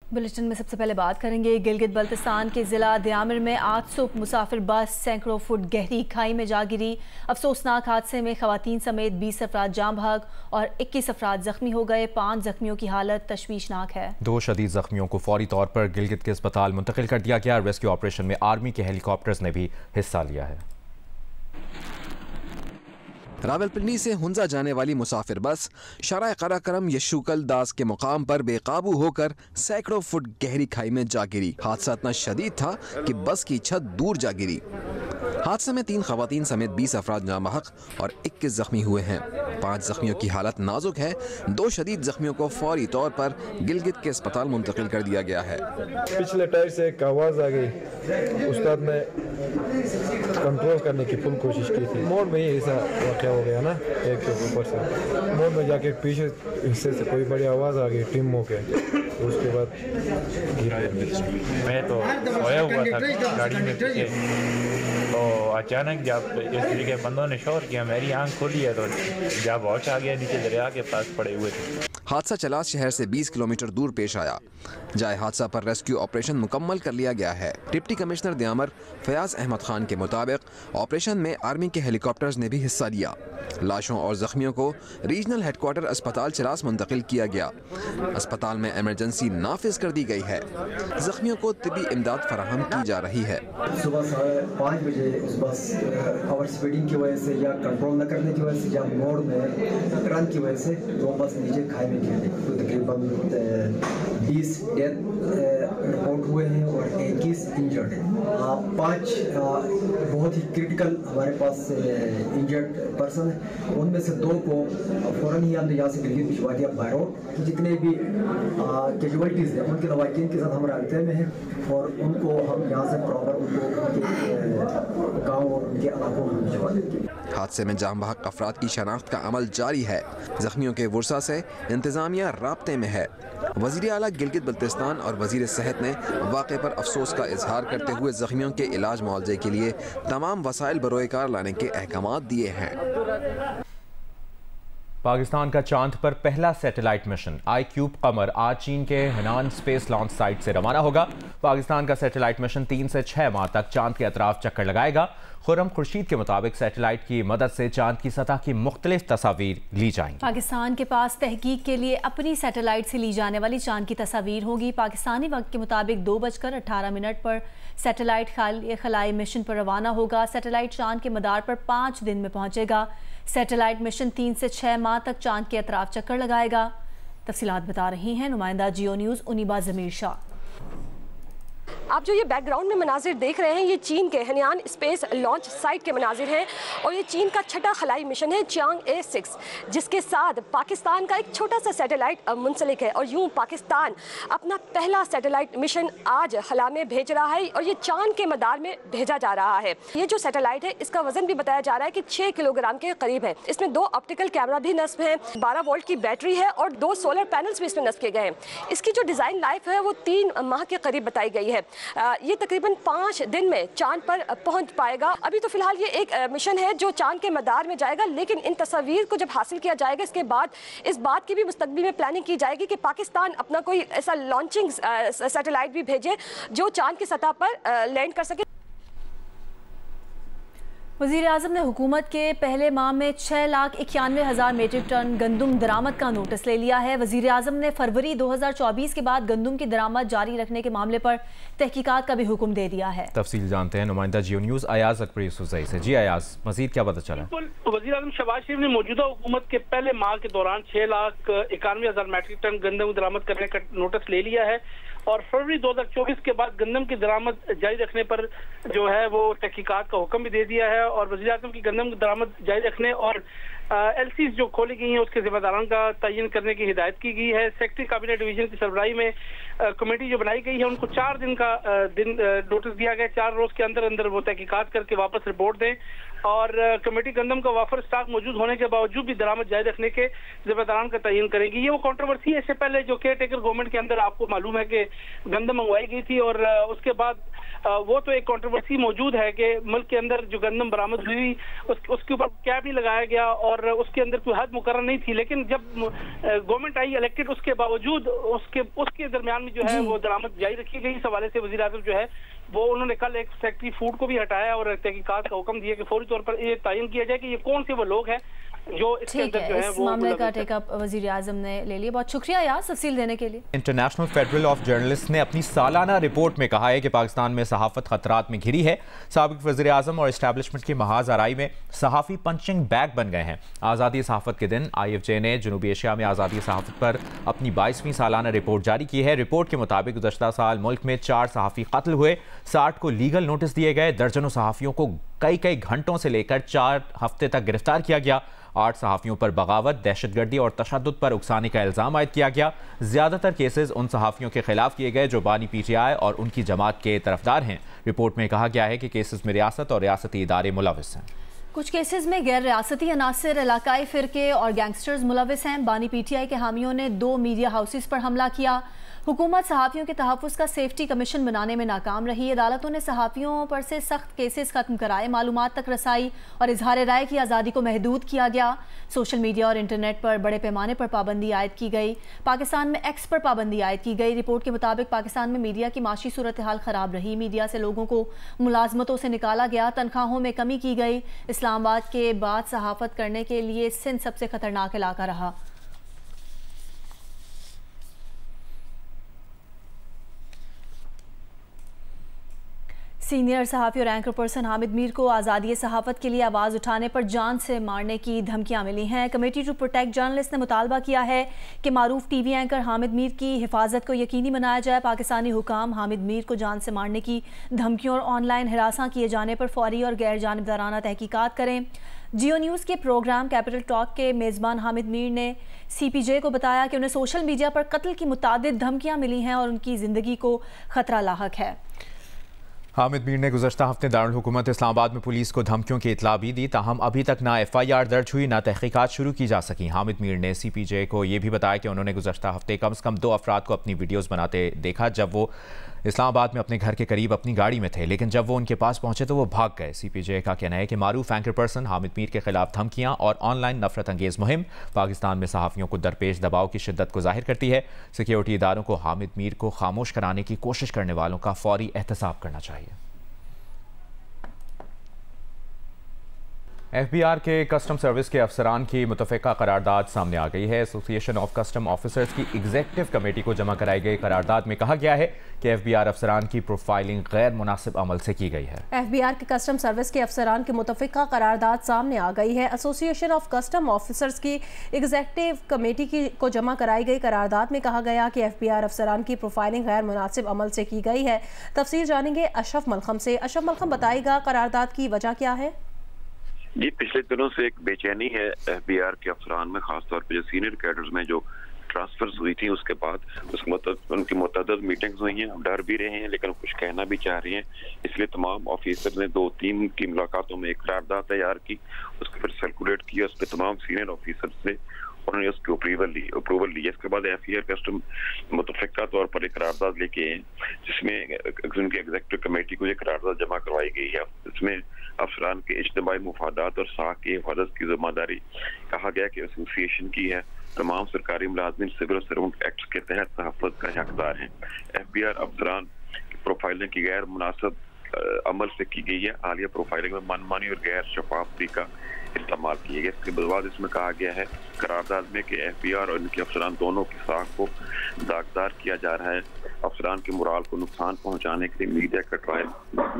Bulletin में सबसे पहले बात करेंगे गिलगित बल्तिस्तान के जिला दयामिर में आज सुबह मुसाफिर बस सैकड़ों फुट गहरी खाई में जा गिरी। अफसोसनाक हादसे में खवातीन समेत 20 अफराद जाँ भाग और 21 अफराद जख्मी हो गए। 5 जख्मियों की हालत तशवीशनाक है। 2 शदीद जख्मियों को फौरी तौर पर गिलगित के अस्पताल मुंतकिल कर दिया गया। रेस्क्यू ऑपरेशन में आर्मी के हेलीकॉप्टर्स ने भी हिस्सा लिया है। रावलपिंडी से हुंजा जाने वाली मुसाफिर बस शराय कराकरम यशुकल दास के मुकाम पर बेकाबू होकर सैकड़ों फुट गहरी खाई में जा गिरी। हादसा इतना शदीद था कि बस की छत दूर जा गिरी। हादसे में 3 खवातीन समेत 20 अफराद जाँ बहक और 21 जख्मी हुए हैं। 5 जख्मियों की हालत नाजुक है। 2 शदीद जख्मियों को फौरी तौर पर गिलगित के अस्पताल मुंतकिल कर दिया गया है। पिछले टायर से एक आवाज़ आ गई, उस्ताद ने कंट्रोल करने की फुल कोशिश की थी। मोड़ में ही ऐसा वाक़या हो गया ना, एक के ऊपर से मोड़ में जाके पीछे हिस्से से कोई बड़ी आवाज़ आ गई टिम हो के, तो उसके बाद मैं तो सोया हुआ था गाड़ी में पीछे, तो अचानक जब इस तरीके बंदों ने शोर किया, मेरी आंख खुली है तो जब होश आ गया नीचे दरिया के पास पड़े हुए थे। हादसा चलास शहर से 20 किलोमीटर दूर पेश आया। जाए हादसा पर रेस्क्यू ऑपरेशन मुकम्मल कर लिया गया है। डिप्टी कमिश्नर दयामर फयाज अहमद खान के मुताबिक ऑपरेशन में आर्मी के हेलीकॉप्टर्स ने भी हिस्सा लिया। लाशों और जख्मियों को रीजनल हेडक्वार्टर अस्पताल चलास मुंतकिल किया गया। अस्पताल में इमरजेंसी नाफिज कर दी गई है। जख्मियों को तिब्बी इमदाद फराहम की जा रही है। सुबह 5:30 बजे उस बस ओवर स्पीडिंग की वजह से या कंट्रोल न करने की वजह से या मोड़ में टर्न की वजह से वो बस नीचे खाई में गिर गई। तो तकरीबन 20 डेथ रिपोर्ट हुए हैं और 21 इंजर्ड हैं। 5 बहुत ही क्रिटिकल हमारे पास इंजर्ड पर्सन है। उनमें से 2 को फ़ौरन ही हमने यहाँ से गिलगित भिजवा दिया बाय रोड। जितने भी कैजुअलिटीज़ हैं उनके लवाकिन के साथ हम राब्ते में हैं और उनको हम यहाँ से प्रॉपर उनको गाँव और उनके इलाकों में भिजवा देंगे। हादसे में जाँ बहक अफराद की शनाख्त का अमल जारी है। जख्मियों के वर्सा से इंतजामिया राब्ते में है। वज़ीर आला गिलगित बल्तिस्तान और वज़ीर सेहत ने वाक़े पर अफसोस का इजहार करते हुए जख्मियों के इलाज मुआवजे के लिए तमाम वसाइल बरोएकार लाने के अहकामात दिए हैं। पाकिस्तान का चांद पर पहला सैटेलाइट मिशन iCube कमर आज चीन के हेनान स्पेस लॉन्च साइट से रवाना होगा। पाकिस्तान का सैटेलाइट मिशन 3 से 6 माह तक चांद के अतराफ चक्कर लगाएगा। खुर्रम खुर्शीद के मुताबिक सैटेलाइट की मदद से चांद की सतह की मुख्तलिफ तस्वीर ली जाएंगी। पाकिस्तान के पास तहकीक के लिए अपनी सैटेलाइट से ली जाने वाली चांद की तस्वीर होगी। पाकिस्तानी वक्त के मुताबिक 2:18 पर सैटेलाइट खलाई मिशन पर रवाना होगा। सैटेलाइट चांद के मदार पर 5 दिन में पहुंचेगा। सैटेलाइट मिशन 3 से 6 माह तक चांद के अतराफ चक्कर लगाएगा। तफसीलात बता रही हैं नुमाइंदा जियो न्यूज़ उनिबा जमीर शाह। आप जो ये बैकग्राउंड में मनाजिर देख रहे हैं ये चीन के हेनियान स्पेस लॉन्च साइट के मनाजिर हैं और ये चीन का छठा खलाई मिशन है चांग-ए 6, जिसके साथ पाकिस्तान का एक छोटा सा सैटेलाइट मुंसलिक है। और यूं पाकिस्तान अपना पहला सैटेलाइट मिशन आज खला में भेज रहा है और ये चांद के मदार में भेजा जा रहा है। ये जो सैटेलाइट है इसका वजन भी बताया जा रहा है कि 6 किलोग्राम के करीब है। इसमें 2 ऑप्टिकल कैमरा भी नस्ब हैं, 12 वोल्ट की बैटरी है और 2 सोलर पैनल्स भी इसमें नस्ब किए गए हैं। इसकी जो डिज़ाइन लाइफ है वो 3 माह के करीब बताई गई है। ये तकरीबन 5 दिन में चांद पर पहुंच पाएगा। अभी तो फिलहाल ये एक मिशन है जो चांद के मदार में जाएगा, लेकिन इन तस्वीर को जब हासिल किया जाएगा इसके बाद इस बात की भी मुस्तकबिल में प्लानिंग की जाएगी कि पाकिस्तान अपना कोई ऐसा लॉन्चिंग सैटेलाइट भी भेजे जो चांद की सतह पर लैंड कर सके। वज़ीर-ए-आज़म ने हुकूमत के पहले माह में 6,91,000 मीट्रिक टन गंदम दरामद का नोटिस ले लिया है। वज़ीर-ए-आज़म ने फरवरी 2024 के बाद गंदम की दरामद जारी रखने के मामले पर तहकीकात का भी हुक्म दे दिया है। तफसील जानते हैं नुमाइंदा जियो न्यूज़ अयाज अकबर यूसुफ़ज़ई से। जी अयाज, मज़ीद क्या पता चला? वज़ीर-ए-आज़म शहबाज शरीफ ने मौजूदा हुकूमत के पहले माह के दौरान 6,91,000 मीट्रिक टन गंदम दरामद करने का नोटिस ले लिया है और फरवरी 2024 के बाद गंदम की दरामद जारी रखने पर जो है वो तहकीकात का हुक्म भी दे दिया है। और वज़ीर-ए-आज़म की गंदम दरामद जारी रखने और एलसीज जो खोली गई हैं उसके जिम्मेदारान का तयन करने की हिदायत की गई है। सेक्रेटरी कैबिनेट डिवीजन की सरबराही में कमेटी जो बनाई गई है उनको 4 दिन का नोटिस दिया गया। 4 रोज के अंदर अंदर वो तहकीकात करके वापस रिपोर्ट दें और कमेटी गंदम का वाफर स्टॉक मौजूद होने के बावजूद भी दरामद जारी रखने के जिम्मेदारान का तयन करेंगी। ये वो कंट्रोवर्सी है। इससे पहले जो केयर टेकर गवर्नमेंट के अंदर आपको मालूम है कि गंदम मंगवाई गई थी और उसके बाद वो तो एक कंट्रोवर्सी मौजूद है कि मुल्क के अंदर जो गंदम बरामद हुई उसके ऊपर कैप नहीं लगाया गया और और उसके अंदर कोई हद मुकर्रर नहीं थी, लेकिन जब गवर्नमेंट आई इलेक्टेड उसके बावजूद उसके दरमियान में जो है वो दरामद जारी रखी गई। इस हवाले से वज़ीर आज़म जो है वो उन्होंने कल एक सेक्रेटरी फूड को भी हटाया और तहकीकात का हुक्म दिया कि फौरी तौर पर ये तयन किया जाए कि ये कौन से वो लोग हैं जो इसके अंदर जो है इस मामले का टेकअप वज़ीर आज़म ने ले लिया। बहुत शुक्रिया यार तफसील देने के लिए। इंटरनेशनल फेडरल ऑफ जर्नलिस्ट ने अपनी सालाना रिपोर्ट में कहा है कि पाकिस्तान में सहाफ़त खतरात में घिरी है। साबिक़ वज़ीर आज़म और इस्टेब्लिशमेंट की महाज आराई में सहाफ़ी पंचिंग बैग बन गए हैं। आज़ादी सहाफ़त के दिन IFJ ने जनूबी एशिया में आज़ादी सहाफ़त पर अपनी 22वीं सालाना रिपोर्ट जारी की है। रिपोर्ट के मुताबिक गुज़श्ता साल मुल्क में 4 सहाफ़ी कत्ल हुए, 60 को लीगल नोटिस दिए गए, दर्जनों सहाफ़ियों को कई घंटों से लेकर 4 हफ्ते तक गिरफ्तार किया गया। 8 सहाफ़ियों पर बगावत, दहशतगर्दी और तशद्दुद पर उकसाने का इल्ज़ाम आयद किया गया। ज़्यादातर केसेस उन सहाफ़ियों के खिलाफ किए गए जो बानी PTI और उनकी जमात के तरफदार हैं। रिपोर्ट में कहा गया है कि केसेस में रियासत और रियासती इदारे मुलविस हैं। कुछ केसेस में गैर रियासती अनासर, इलाकाई फ़िरके और गैंगस्टर्स मुलविस हैं। बानी PTI के हामियों ने 2 मीडिया हाउसेस पर हमला किया। हुकूमत सहाफ़ियों के तहफ़्फ़ुज़ का सेफ्टी कमीशन बनाने में नाकाम रही। अदालतों ने सहाफ़ियों पर से सख्त केसेस ख़त्म कराए। मालूमात तक रसाई और इजहार राय की आज़ादी को महदूद किया गया। सोशल मीडिया और इंटरनेट पर बड़े पैमाने पर पाबंदी आयद की गई। पाकिस्तान में X पर पाबंदी आयद की गई। रिपोर्ट के मुताबिक पाकिस्तान में मीडिया की माशी सूरत हाल ख़राब रही। मीडिया से लोगों को मुलाजमतों से निकाला गया, तनख्वाहों में कमी की गई। इस्लामाबाद के बाद सहाफ़त करने के लिए सिंध सबसे ख़तरनाक इलाका रहा। सीनियर सहाफ़ी और एंकर पर्सन हामिद मीर को आज़ादी सहाफ़त के लिए आवाज़ उठाने पर जान से मारने की धमकियां मिली हैं। कमेटी टू प्रोटेक्ट जर्नलिस्ट ने मुतालबा किया है कि मारूफ TV एंकर हामिद मीर की हिफाजत को यकीनी बनाया जाए। पाकिस्तानी हुकाम हामिद मीर को जान से मारने की धमकियों और ऑनलाइन हिरासा किए जाने पर फौरी और गैर जानिबदाराना तहकीकात करें। जियो न्यूज़ के प्रोग्राम कैपिटल टॉक के मेज़बान हामिद मीर ने CPJ को बताया कि उन्हें सोशल मीडिया पर कत्ल की मुतादिद धमकियाँ मिली हैं और उनकी ज़िंदगी को ख़तरा लाहक है। हामिद मीर ने गुज़श्ता हफ्ते दारुल हुकूमत इस्लामाबाद में पुलिस को धमकियों की इतला भी दी, ताहम अभी तक ना FIR दर्ज हुई, ना तहकीकात शुरू की जा सकी। हामिद मीर ने CPJ को यह भी बताया कि उन्होंने गुज़श्ता हफ्ते कम से कम 2 अफराद को अपनी वीडियोज़ बनाते देखा जब वो इस्लामाबाद में अपने घर के करीब अपनी गाड़ी में थे, लेकिन जब वो उनके पास पहुंचे तो वो भाग गए। CPJ का कहना है कि मारूफ एंकर पर्सन हामिद मीर के खिलाफ धमकियां और ऑनलाइन नफरत अंगेज़ मुहिम पाकिस्तान में सहाफ़ियों को दरपेश दबाव की शिद्दत को जाहिर करती है। सिक्योरिटी इदारों को हामिद मीर को खामोश कराने की कोशिश करने वालों का फौरी एहतसाब करना चाहिए। FBR के कस्टम सर्विस के अफसरान की मुतफ़िका करारदाद सामने आ गई है। एसोसिएशन ऑफ कस्टम ऑफिसर्स की एग्जीक्यूटिव कमेटी को जमा कराई गई करारदाद में कहा गया है कि FBR अफसरान की प्रोफाइलिंग गैर मुनासिब अमल से की गई है। FBR के कस्टम सर्विस के अफसरान की मुतफ़िका करारदाद सामने आ गई है। एसोसिएशन ऑफ कस्टम ऑफिसर्स की एग्जीक्यूटिव कमेटी को जमा कराई गई करारदाद में कहा गया कि FBR अफसरान की प्रोफाइलिंग गैर मुनासिब अमल से की गई है। तफसील जानेंगे अशरफ मलखम से। अशरफ मलखम, बताएगा करारदाद की वजह क्या है? जी, पिछले दिनों से एक बेचैनी है FBR के अफसरान में, खासतौर पर जो सीनियर कैडर्स में जो ट्रांसफर्स हुई थी उसके बाद उनकी मुतअद्दिद मीटिंग्स हुई हैं। डर भी रहे हैं लेकिन कुछ कहना भी चाह रही हैं, इसलिए तमाम ऑफिसर्स ने 2-3 की मुलाकातों में एक करारदाद तैयार की, उसको फिर सर्कुलेट किया, उस पर तमाम सीनियर ऑफिसर्स से उन्होंने उसकी अप्रूवल ली। इसके बाद FBR कस्टम मुतफ़िका तौर पर एक करारदाद लेके आए जिसमें उनकी एग्जीक्यूटिव कमेटी को ये करारदाद जमा करवाई गई है। इसमें अफसरान के इज्तिमाई मुफादात और साख की हिफाजत की जिम्मेदारी कहा गया कि एसोसिएशन की है। तमाम सरकारी मुलाजमिन सिविल सर्वेंट एक्ट के तहत तहफ़्फ़ुज़ का हकदार हैं। FBR अफसरान की प्रोफाइलिंग की गैर मुनासिब अमल से की गई है। हालिया प्रोफाइलिंग में मनमानी और गैर शफाफ तरीका इस्तेमाल किए गए। इसके बाद इसमें कहा गया है करारदाद में कि FBR और इनके अफसरान दोनों की साख को दागदार किया जा रहा है। अफसरान के मोराल को नुकसान पहुंचाने के लिए मीडिया का ट्रायल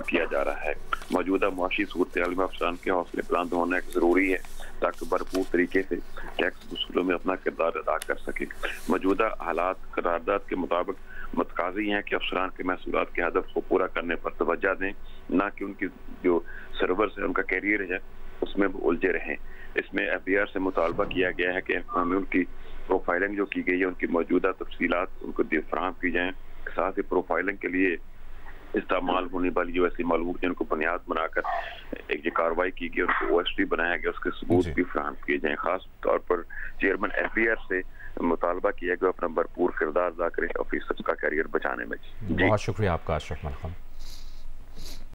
किया जा रहा है। मौजूदा मुआशी सूरत हाल में अफसरान के हौसले बुलंद होना जरूरी है ताकि भरपूर तरीके से टैक्स वसूलों में अपना किरदार अदा कर सके। मौजूदा हालात करारदाद के मुताबिक मतकाजी हैं कि अफसरान के महसूलात के हदफ को पूरा करने पर तवज्जो दें, ना कि उनकी जो सर्वर है उनका कैरियर है उसमें वो उलझे रहें। इसमें FBR से मुतालबा किया गया है कि हमें उनकी प्रोफाइलिंग जो की गई है उनकी मौजूदा तफसीलात उनको फराहम की जाएँ। साथ ही प्रोफाइलिंग के लिए इस्तेमाल होने वाली जो ऐसी मालूमात जिनको बुनियाद बनाकर एक जो कार्रवाई की गई उनको OST बनाया गया, उसके सबूत भी फराहम किए जाएँ। खास तौर पर चेयरमैन FBR से मुतालबा किया गया अपना भरपूर किरदार अदा करें ऑफिसर्स का कैरियर बचाने में। बहुत शुक्रिया आपका अशरफ मलखम।